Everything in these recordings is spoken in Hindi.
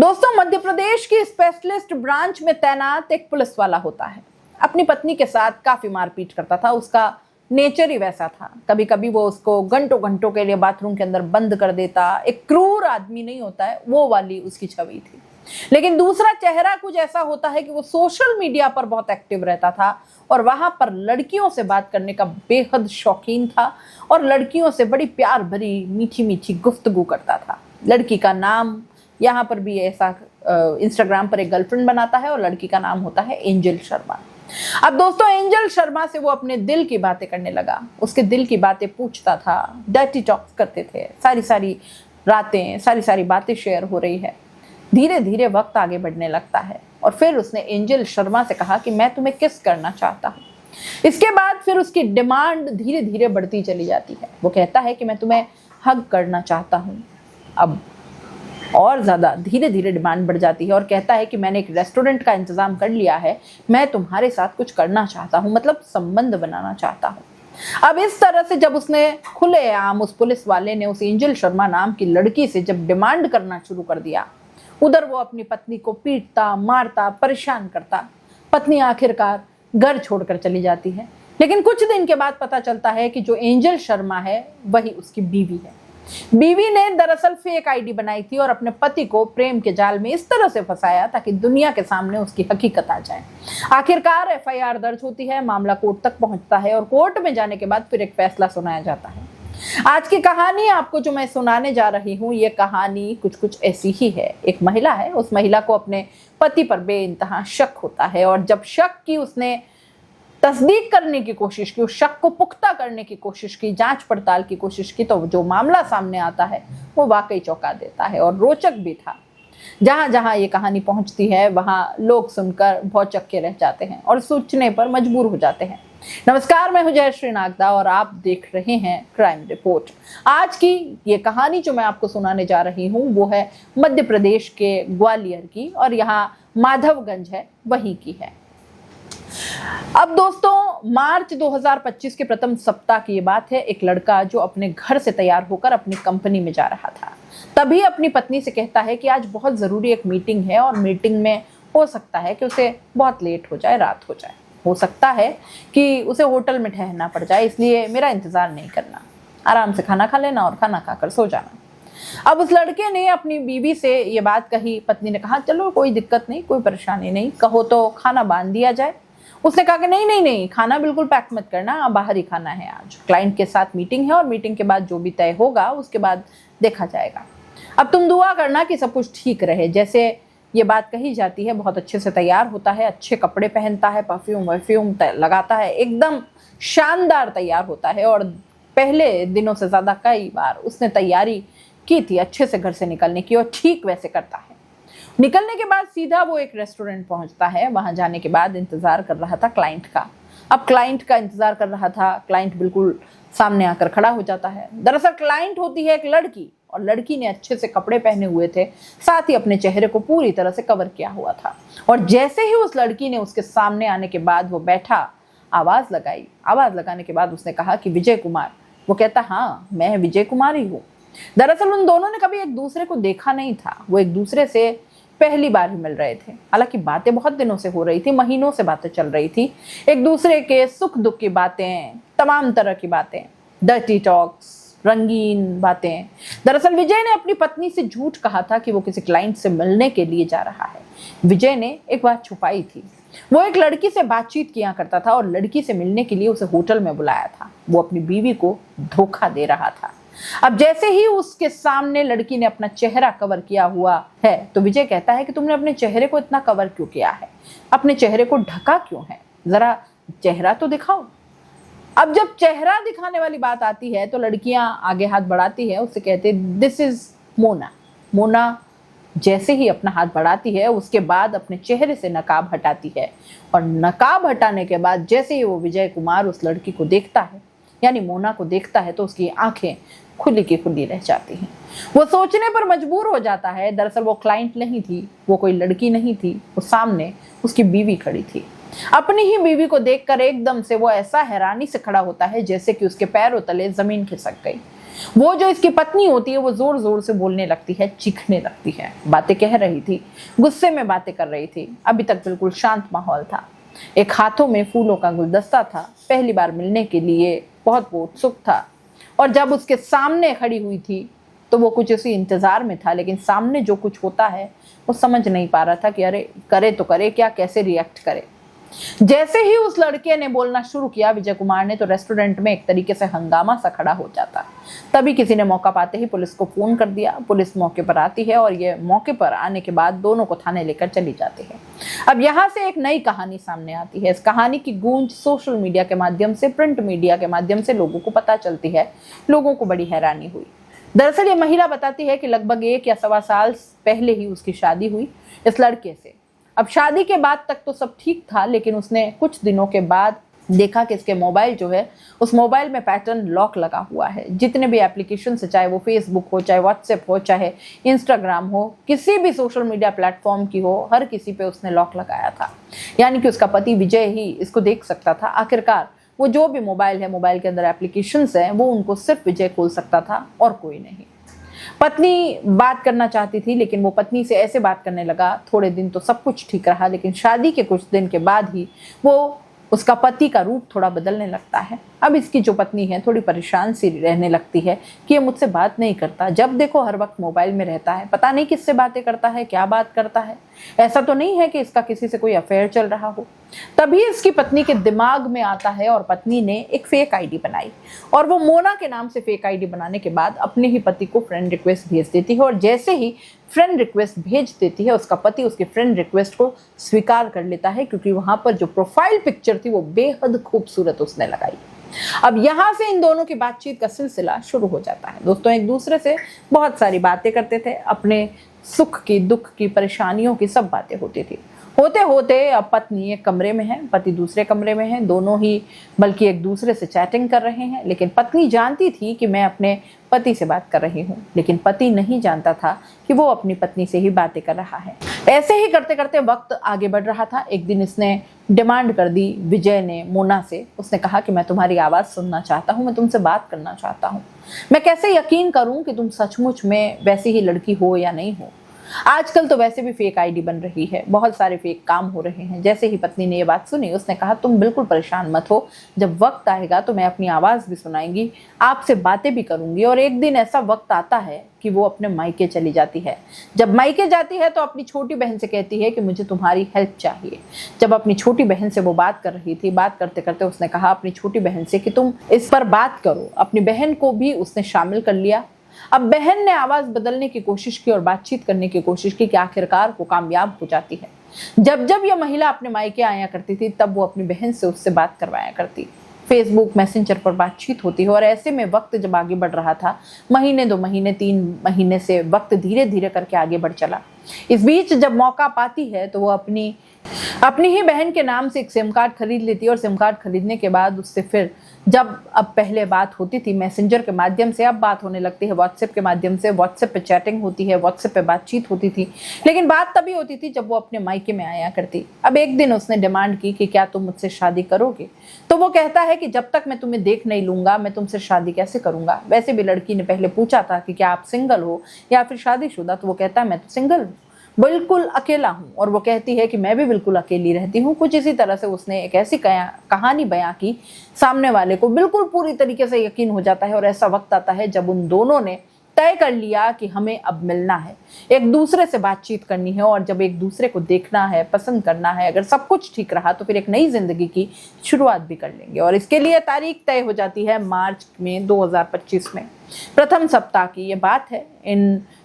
दोस्तों, मध्य प्रदेश की स्पेशलिस्ट ब्रांच में तैनात एक पुलिस वाला होता है। अपनी पत्नी के साथ काफी मारपीट करता था। उसका नेचर ही वैसा था। कभी कभी वो उसको घंटों घंटों के लिए बाथरूम के अंदर बंद कर देता। एक क्रूर आदमी नहीं होता है, वो वाली उसकी छवि थी। लेकिन दूसरा चेहरा कुछ ऐसा होता है कि वो सोशल मीडिया पर बहुत एक्टिव रहता था और वहां पर लड़कियों से बात करने का बेहद शौकीन था और लड़कियों से बड़ी प्यार भरी मीठी मीठी गुफ्तगू करता था। लड़की का नाम यहाँ पर भी ऐसा इंस्टाग्राम पर एक गर्लफ्रेंड बनाता है और लड़की का नाम होता है एंजल शर्मा। अब दोस्तों, एंजल शर्मा से वो अपने दिल की बातें करने लगा। उसके दिल की बातें पूछता था, डर्टी टॉक्स करते थे, सारी सारी रातें, सारी सारी बातें शेयर हो रही है। धीरे धीरे वक्त आगे बढ़ने लगता है और फिर उसने एंजल शर्मा से कहा कि मैं तुम्हें किस करना चाहता हूँ। इसके बाद फिर उसकी डिमांड धीरे धीरे बढ़ती चली जाती है। वो कहता है कि मैं तुम्हें हग करना चाहता हूँ। अब और ज़्यादा धीरे धीरे डिमांड बढ़ जाती है और कहता है कि मैंने एक रेस्टोरेंट का इंतज़ाम कर लिया है, मैं तुम्हारे साथ कुछ करना चाहता हूँ, मतलब संबंध बनाना चाहता हूँ। अब इस तरह से जब उसने खुलेआम उस पुलिस वाले ने उस एंजल शर्मा नाम की लड़की से जब डिमांड करना शुरू कर दिया, उधर वो अपनी पत्नी को पीटता, मारता, परेशान करता। पत्नी आखिरकार घर छोड़कर चली जाती है। लेकिन कुछ दिन के बाद पता चलता है कि जो एंजल शर्मा है वही उसकी बीवी है। बीवी ने दरअसल फेक आईडी बनाई थी और अपने पति को प्रेम के जाल में इस तरह से फंसाया ताकि दुनिया के सामने उसकी हकीकत आ जाए। आखिरकार एफआईआर दर्ज होती है, मामला कोर्ट तक पहुंचता है और कोर्ट में जाने के बाद फिर एक फैसला सुनाया जाता है। आज की कहानी आपको जो मैं सुनाने जा रही हूँ, ये कहानी कुछ कुछ ऐसी ही है। एक महिला है, उस महिला को अपने पति पर बेइंतहा शक होता है और जब शक की उसने तस्दीक करने की कोशिश की, उस शक को पुख्ता करने की कोशिश की, जांच पड़ताल की कोशिश की, तो जो मामला सामने आता है वो वाकई चौंका देता है और रोचक भी था। जहां जहां ये कहानी पहुंचती है वहां लोग सुनकर भौचक्के रह जाते हैं और सोचने पर मजबूर हो जाते हैं। नमस्कार, मैं हूं जयश्री नागदा और आप देख रहे हैं क्राइम रिपोर्ट। आज की ये कहानी जो मैं आपको सुनाने जा रही हूँ वो है मध्य प्रदेश के ग्वालियर की और यहाँ माधवगंज है, वहीं की है। अब दोस्तों, मार्च 2025 के प्रथम सप्ताह की ये बात है। एक लड़का जो अपने घर से तैयार होकर अपनी कंपनी में जा रहा था, तभी अपनी पत्नी से कहता है कि आज बहुत ज़रूरी एक मीटिंग है और मीटिंग में हो सकता है कि उसे बहुत लेट हो जाए, रात हो जाए, हो सकता है कि उसे होटल में ठहरना पड़ जाए, इसलिए मेरा इंतज़ार नहीं करना, आराम से खाना खा लेना और खाना खाकर सो जाना। अब उस लड़के ने अपनी बीवी से ये बात कही। पत्नी ने कहा चलो कोई दिक्कत नहीं, कोई परेशानी नहीं, कहो तो खाना बांध दिया जाए। उसने कहा कि नहीं नहीं नहीं, खाना बिल्कुल पैक मत करना, बाहर ही खाना है, आज क्लाइंट के साथ मीटिंग है और मीटिंग के बाद जो भी तय होगा उसके बाद देखा जाएगा। अब तुम दुआ करना कि सब कुछ ठीक रहे। जैसे ये बात कही जाती है, बहुत अच्छे से तैयार होता है, अच्छे कपड़े पहनता है, परफ्यूम वर्फ्यूम लगाता है, एकदम शानदार तैयार होता है और पहले दिनों से ज़्यादा कई बार उसने तैयारी की थी अच्छे से घर से निकलने की और ठीक वैसे करता है। निकलने के बाद सीधा वो एक रेस्टोरेंट पहुंचता है। वहां जाने के बाद इंतजार कर रहा था क्लाइंट का। अब क्लाइंट का इंतजार कर रहा था, क्लाइंट बिल्कुल सामने आकर खड़ा हो जाता है। दरअसल क्लाइंट होती है एक लड़की और लड़की ने अच्छे से कपड़े पहने हुए थे, साथ ही अपने चेहरे को पूरी तरह से कवर किया हुआ था। और जैसे ही उस लड़की ने उसके सामने आने के बाद वो बैठा, आवाज लगाई। आवाज लगाने के बाद उसने कहा कि विजय कुमार। वो कहता हाँ, मैं विजय कुमार ही हूँ। दरअसल उन दोनों ने कभी एक दूसरे को देखा नहीं था, वो एक दूसरे से पहली बार ही मिल रहे थे। हालांकि बातें बहुत दिनों से हो रही थी, महीनों से बातें चल रही थी, एक दूसरे के सुख दुख की बातें, तमाम तरह की बातें, डर्टी टॉक्स, रंगीन बातें। दरअसल विजय ने अपनी पत्नी से झूठ कहा था कि वो किसी क्लाइंट से मिलने के लिए जा रहा है। विजय ने एक बात छुपाई थी, वो एक लड़की से बातचीत किया करता था और लड़की से मिलने के लिए उसे होटल में बुलाया था। वो अपनी बीवी को धोखा दे रहा था। अब जैसे ही उसके सामने लड़की ने अपना चेहरा कवर किया हुआ है तो विजय कहता है कि तुमने अपने चेहरे को इतना कवर क्यों किया है, अपने चेहरे को ढका क्यों है, जरा चेहरा तो दिखाओ। अब जब चेहरा दिखाने वाली बात आती है तो लड़कियां आगे हाथ बढ़ाती है, उससे कहते दिस इज मोना। मोना जैसे ही अपना हाथ बढ़ाती है उसके बाद अपने चेहरे से नकाब हटाती है और नकाब हटाने के बाद जैसे ही वो विजय कुमार उस लड़की को देखता है, यानी मोना को देखता है, तो उसकी आंखें खुली की खुली रह जाती हैं। वो सोचने पर मजबूर हो जाता है, दरअसल वो क्लाइंट नहीं थी, वो कोई लड़की नहीं थी, वो सामने उसकी बीवी खड़ी थी। अपनी ही बीवी को देखकर एकदम से वो ऐसा हैरानी से खड़ा होता है जैसे कि उसके पैरों तले जमीन खिसक गई। वो जो इसकी पत्नी होती है वो जोर जोर से बोलने लगती है, चीखने लगती है, बातें कह रही थी, गुस्से में बातें कर रही थी। अभी तक बिल्कुल शांत माहौल था। एक हाथों में फूलों का गुलदस्ता था, पहली बार मिलने के लिए बहुत वो उत्सुक था। और जब उसके सामने खड़ी हुई थी तो वो कुछ उसी इंतजार में था, लेकिन सामने जो कुछ होता है वो समझ नहीं पा रहा था कि अरे करे तो करे क्या, कैसे रिएक्ट करे। जैसे ही उस लड़के ने बोलना शुरू किया विजय कुमार ने, तो रेस्टोरेंट में एक तरीके से हंगामा सा खड़ा हो जाता। तभी किसी ने मौका पाते ही पुलिस को फोन कर दिया। पुलिस मौके पर आती है और ये मौके पर आने के बाद दोनों को थाने लेकर चली जाती है। अब यहाँ से एक नई कहानी सामने आती है। इस कहानी की गूंज सोशल मीडिया के माध्यम से, प्रिंट मीडिया के माध्यम से लोगों को पता चलती है। लोगों को बड़ी हैरानी हुई। दरअसल ये महिला बताती है कि लगभग 1 या सवा साल पहले ही उसकी शादी हुई इस लड़के से। अब शादी के बाद तक तो सब ठीक था, लेकिन उसने कुछ दिनों के बाद देखा कि इसके मोबाइल जो है, उस मोबाइल में पैटर्न लॉक लगा हुआ है। जितने भी एप्लीकेशन से, चाहे वो फेसबुक हो, चाहे व्हाट्सएप हो, चाहे इंस्टाग्राम हो, किसी भी सोशल मीडिया प्लेटफॉर्म की हो, हर किसी पे उसने लॉक लगाया था। यानी कि उसका पति विजय ही इसको देख सकता था। आखिरकार वो जो भी मोबाइल है, मोबाइल के अंदर एप्लीकेशंस हैं, वो उनको सिर्फ विजय खोल सकता था और कोई नहीं। पत्नी बात करना चाहती थी, लेकिन वो पत्नी से ऐसे बात करने लगा। थोड़े दिन तो सब कुछ ठीक रहा, लेकिन शादी के कुछ दिन के बाद ही वो उसका पति का रूप थोड़ा बदलने लगता है। अब इसकी जो पत्नी है थोड़ी परेशान सी रहने लगती है कि ये मुझसे बात नहीं करता, जब देखो हर वक्त मोबाइल में रहता है, पता नहीं किससे बातें करता है, क्या बात करता है। ऐसा तो नहीं है कि इसका किसी से कोई अफेयर चल रहा हो। तभी इसकी पत्नी के दिमाग में आता है और पत्नी ने एक फेक आईडी बनाई और वो मोना के नाम से फेक आईडी बनाने के बाद अपने ही पति को फ्रेंड रिक्वेस्ट भेज देती है। और जैसे ही फ्रेंड रिक्वेस्ट भेज देती है, उसका पति उसकी फ्रेंड रिक्वेस्ट को स्वीकार कर लेता है, क्योंकि वहां पर जो प्रोफाइल पिक्चर थी वो बेहद खूबसूरत उसने लगाई। अब यहां से इन दोनों की बातचीत का सिलसिला शुरू हो जाता है। दोस्तों एक दूसरे से बहुत सारी बातें करते थे, अपने सुख की, दुख की, परेशानियों की सब बातें होती थी। होते होते अब पत्नी एक कमरे में है, पति दूसरे कमरे में है, दोनों ही बल्कि एक दूसरे से चैटिंग कर रहे हैं। लेकिन पत्नी जानती थी कि मैं अपने पति से बात कर रही हूँ, लेकिन पति नहीं जानता था कि वो अपनी पत्नी से ही बातें कर रहा है। ऐसे ही करते करते वक्त आगे बढ़ रहा था। एक दिन इसने डिमांड कर दी विजय ने मोना से। उसने कहा कि मैं तुम्हारी आवाज़ सुनना चाहता हूँ, मैं तुमसे बात करना चाहता हूँ। मैं कैसे यकीन करूँ कि तुम सचमुच में वैसी ही लड़की हो या नहीं हो। आजकल तो वैसे भी फेक आईडी बन रही है, बहुत सारे फेक काम हो रहे हैं। जैसे ही पत्नी ने ये बात सुनी, उसने कहा तुम बिल्कुल परेशान मत हो, जब वक्त आएगा तो मैं अपनी आवाज़ भी सुनाएंगी, आपसे बातें भी करूंगी। और एक दिन ऐसा वक्त आता है कि वो अपने मायके चली जाती है। जब मायके जाती है तो अपनी छोटी बहन से कहती है कि मुझे तुम्हारी हेल्प चाहिए। जब अपनी छोटी बहन से वो बात कर रही थी, बात करते करते उसने कहा अपनी छोटी बहन से कि तुम इस पर बात करो। अपनी बहन को भी उसने शामिल कर लिया। अब बहन ने आवाज बदलने की कोशिश की और बातचीत करने की कोशिश की कि आखिरकार वो कामयाब हो जाती है। जब जब यह महिला अपने मायके आया करती थी, तब वो अपनी बहन से उससे बात करवाया करती। फेसबुक मैसेंजर पर बातचीत होती है। और ऐसे में वक्त जब आगे बढ़ रहा था, महीने, 2 महीने, 3 महीने से वक्त धीरे धीरे करके आगे बढ़ चला। इस बीच जब मौका पाती है तो वो अपनी ही बहन के नाम से एक सिम कार्ड खरीद लेती है। और सिम कार्ड खरीदने के बाद उससे फिर जब अब पहले बात होती थी मैसेंजर के माध्यम से, अब बात होने लगती है व्हाट्सएप के माध्यम से। व्हाट्सएप पे चैटिंग होती है, व्हाट्सएप पे बातचीत होती थी। लेकिन बात तभी होती थी जब वो अपने मायके में आया करती। अब एक दिन उसने डिमांड की कि क्या तुम मुझसे शादी करोगे। तो वो कहता है कि जब तक मैं तुम्हें देख नहीं लूंगा मैं तुमसे शादी कैसे करूंगा। वैसे भी लड़की ने पहले पूछा था कि क्या आप सिंगल हो या फिर शादीशुदा, तो वो कहता है मैं तो सिंगल हूँ, बिल्कुल अकेला हूँ। और वो कहती है कि मैं भी बिल्कुल अकेली रहती हूँ। कुछ इसी तरह से उसने एक ऐसी कहानी बयां की, सामने वाले को बिल्कुल पूरी तरीके से यकीन हो जाता है। और ऐसा वक्त आता है जब उन दोनों ने तय कर लिया कि हमें अब मिलना है, एक दूसरे से बातचीत करनी है। और जब एक दूसरे को देखना है, पसंद करना है, अगर सब कुछ ठीक रहा तो फिर एक नई जिंदगी की शुरुआत भी कर लेंगे। और इसके लिए तारीख तय हो जाती है मार्च में 2025 में। प्रथम सप्ताह की ये बात है।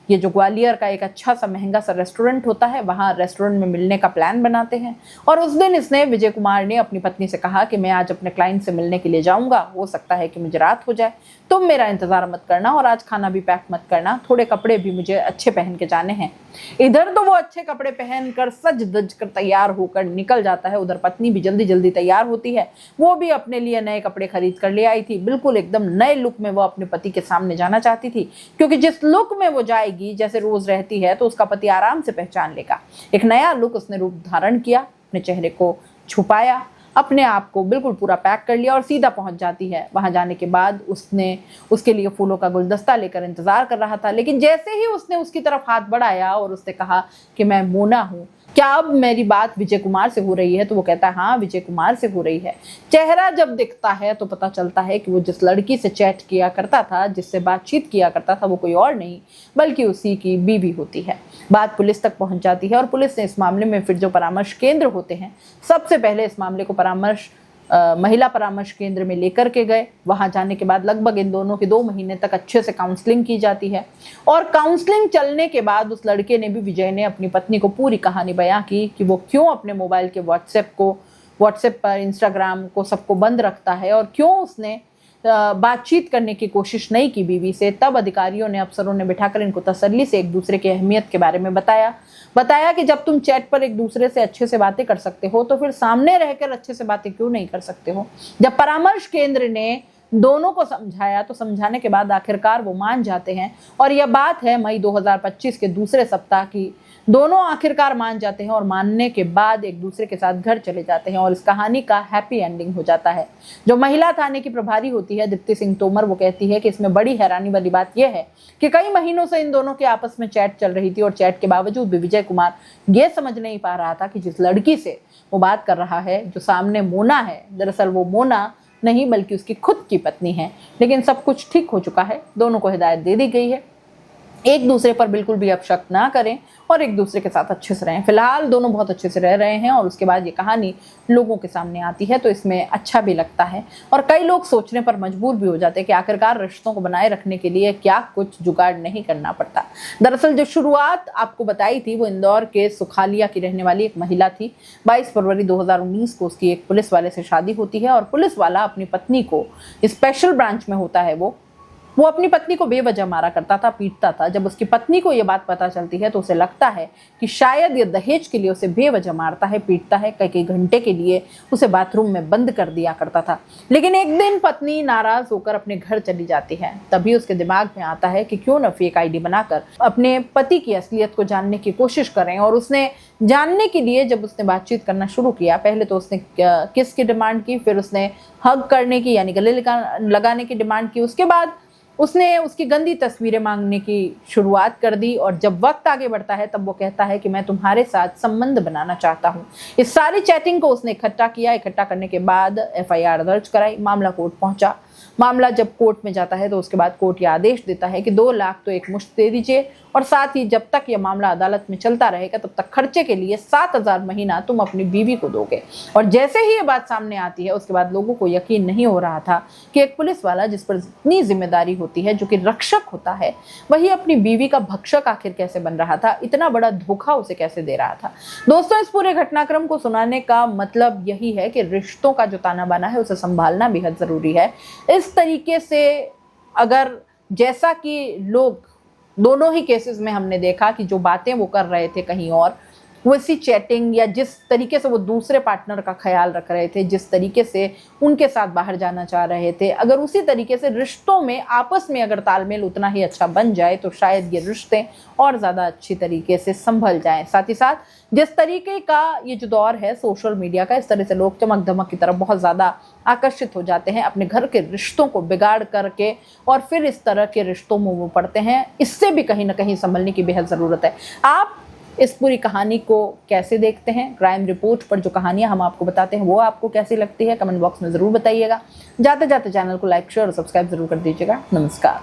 ये जो ग्वालियर का एक अच्छा सा महंगा सा रेस्टोरेंट होता है, वहाँ रेस्टोरेंट में मिलने का प्लान बनाते हैं। और उस दिन इसने, विजय कुमार ने अपनी पत्नी से कहा कि मैं आज अपने क्लाइंट से मिलने के लिए जाऊंगा, हो सकता है कि मुझे रात हो जाए, तुम मेरा इंतजार मत करना और आज खाना भी पैक मत करना, थोड़े कपड़े भी मुझे अच्छे पहन के जाने हैं। इधर तो वो अच्छे कपड़े पहनकर सज धज कर तैयार होकर निकल जाता है, उधर पत्नी भी जल्दी जल्दी तैयार होती है। वो भी अपने लिए नए कपड़े खरीद कर ले आई थी। बिल्कुल एकदम नए लुक में वो अपने पति के सामने जाना चाहती थी, क्योंकि जिस लुक में वो जाएगी जैसे रोज रहती है तो उसका पति आराम से पहचान लेगा। एक नया लुक उसने रूप धारण किया, अपने चेहरे को छुपाया, अपने आप को बिल्कुल पूरा पैक कर लिया और सीधा पहुंच जाती है। वहां जाने के बाद उसने उसके लिए फूलों का गुलदस्ता लेकर इंतजार कर रहा था, लेकिन जैसे ही उसने उसकी तरफ हाथ बढ़ाया और उसने कहा कि मैं मोना हूँ, क्या अब मेरी बात विजय कुमार से हो रही है, तो वो कहता है हाँ विजय कुमार से हो रही है। चेहरा जब दिखता है तो पता चलता है कि वो जिस लड़की से चैट किया करता था, जिससे बातचीत किया करता था, वो कोई और नहीं बल्कि उसी की बीवी होती है। बात पुलिस तक पहुंच जाती है और पुलिस ने इस मामले में फिर जो परामर्श केंद्र होते हैं, सबसे पहले इस मामले को महिला परामर्श केंद्र में लेकर के गए। वहां जाने के बाद लगभग इन दोनों की 2 महीने तक अच्छे से काउंसलिंग की जाती है और काउंसलिंग चलने के बाद उस लड़के ने भी, विजय ने, अपनी पत्नी को पूरी कहानी बयां की कि वो क्यों अपने मोबाइल के व्हाट्सएप पर, इंस्टाग्राम को, सबको बंद रखता है और क्यों उसने बातचीत करने की कोशिश नहीं की बीवी से। तब अधिकारियों ने, अफसरों ने बिठाकर इनको तसल्ली से एक दूसरे की अहमियत के बारे में बताया कि जब तुम चैट पर एक दूसरे से अच्छे से बातें कर सकते हो तो फिर सामने रहकर अच्छे से बातें क्यों नहीं कर सकते हो। जब परामर्श केंद्र ने दोनों को समझाया तो समझाने के बाद आखिरकार वो मान जाते हैं और यह बात है मई 2025 के दूसरे सप्ताह की। दोनों आखिरकार मान जाते हैं और मानने के बाद एक दूसरे के साथ घर चले जाते हैं और इस कहानी का हैप्पी एंडिंग हो जाता है। जो महिला थाने की प्रभारी होती है, दीप्ति सिंह तोमर, वो कहती है कि इसमें बड़ी हैरानी वाली बात यह है कि कई महीनों से इन दोनों के आपस में चैट चल रही थी और चैट के बावजूद भी विजय कुमार ये समझ नहीं पा रहा था कि जिस लड़की से वो बात कर रहा है, जो सामने मोना है, दरअसल वो मोना नहीं बल्कि उसकी खुद की पत्नी है। लेकिन सब कुछ ठीक हो चुका है, दोनों को हिदायत दे दी गई है, एक दूसरे पर बिल्कुल भी अब शक ना करें और एक दूसरे के साथ अच्छे से रहें। फिलहाल दोनों बहुत अच्छे से रह रहे हैं और उसके बाद ये कहानी लोगों के सामने आती है तो इसमें अच्छा भी लगता है और कई लोग सोचने पर मजबूर भी हो जाते हैं कि आखिरकार रिश्तों को बनाए रखने के लिए क्या कुछ जुगाड़ नहीं करना पड़ता। दरअसल जो शुरुआत आपको बताई थी वो इंदौर के सुखालिया की रहने वाली एक महिला थी। 22 फरवरी 2019 को उसकी एक पुलिस वाले से शादी होती है और पुलिस वाला अपनी पत्नी को, स्पेशल ब्रांच में होता है वो अपनी पत्नी को बेवजह मारा करता था, पीटता था। जब उसकी पत्नी को ये बात पता चलती है तो उसे लगता है कि शायद ये दहेज के लिए उसे बेवजह मारता है, पीटता है, कई घंटे के लिए उसे बाथरूम में बंद कर दिया करता था। लेकिन एक दिन पत्नी नाराज होकर अपने घर चली जाती है। तभी उसके दिमाग में आता है कि क्यों न फेक आईडी बनाकर अपने पति की असलियत को जानने की कोशिश करें। और उसने जानने के लिए जब उसने बातचीत करना शुरू किया, पहले तो उसने किस की डिमांड की, फिर उसने हग करने की यानी गले लगाने की डिमांड की, उसके बाद उसने उसकी गंदी तस्वीरें मांगने की शुरुआत कर दी। और जब वक्त आगे बढ़ता है तब वो कहता है कि मैं तुम्हारे साथ संबंध बनाना चाहता हूँ। इस सारी चैटिंग को उसने इकट्ठा किया। इकट्ठा करने के बाद FIR दर्ज कराई, मामला कोर्ट पहुंचा। मामला जब कोर्ट में जाता है तो उसके बाद कोर्ट ये आदेश देता है कि 2 लाख तो एक मुश्त दे दीजिए और साथ ही जब तक ये मामला अदालत में चलता रहेगा तब तक खर्चे के लिए 7,000 महीना तुम अपनी बीवी को दोगे। और जैसे ही ये बात सामने आती है उसके बाद लोगों को यकीन नहीं हो रहा था कि एक पुलिस वाला जिस पर इतनी जिम्मेदारी होती है, जो कि रक्षक होता है, वही अपनी बीवी का भक्षक आखिर कैसे बन रहा था, इतना बड़ा धोखा उसे कैसे दे रहा था। दोस्तों, इस पूरे घटनाक्रम को सुनाने का मतलब यही है कि रिश्तों का जो ताना बाना है उसे संभालना बेहद जरूरी है। इस तरीके से अगर, जैसा कि लोग दोनों ही केसेस में हमने देखा कि जो बातें वो कर रहे थे कहीं और, वैसी चैटिंग या जिस तरीके से वो दूसरे पार्टनर का ख्याल रख रहे थे, जिस तरीके से उनके साथ बाहर जाना चाह रहे थे, अगर उसी तरीके से रिश्तों में आपस में अगर तालमेल उतना ही अच्छा बन जाए तो शायद ये रिश्ते और ज़्यादा अच्छी तरीके से संभल जाएं। साथ ही साथ जिस तरीके का ये जो दौर है सोशल मीडिया का, इस तरह से लोग चमक धमक की तरफ बहुत ज़्यादा आकर्षित हो जाते हैं, अपने घर के रिश्तों को बिगाड़ करके और फिर इस तरह के रिश्तों में वो पड़ते हैं। इससे भी कहीं ना कहीं संभलने की बेहद ज़रूरत है। आप इस पूरी कहानी को कैसे देखते हैं? क्राइम रिपोर्ट पर जो कहानियां हम आपको बताते हैं वो आपको कैसी लगती है? कमेंट बॉक्स में ज़रूर बताइएगा। जाते जाते चैनल को लाइक, शेयर और सब्सक्राइब जरूर कर दीजिएगा। नमस्कार।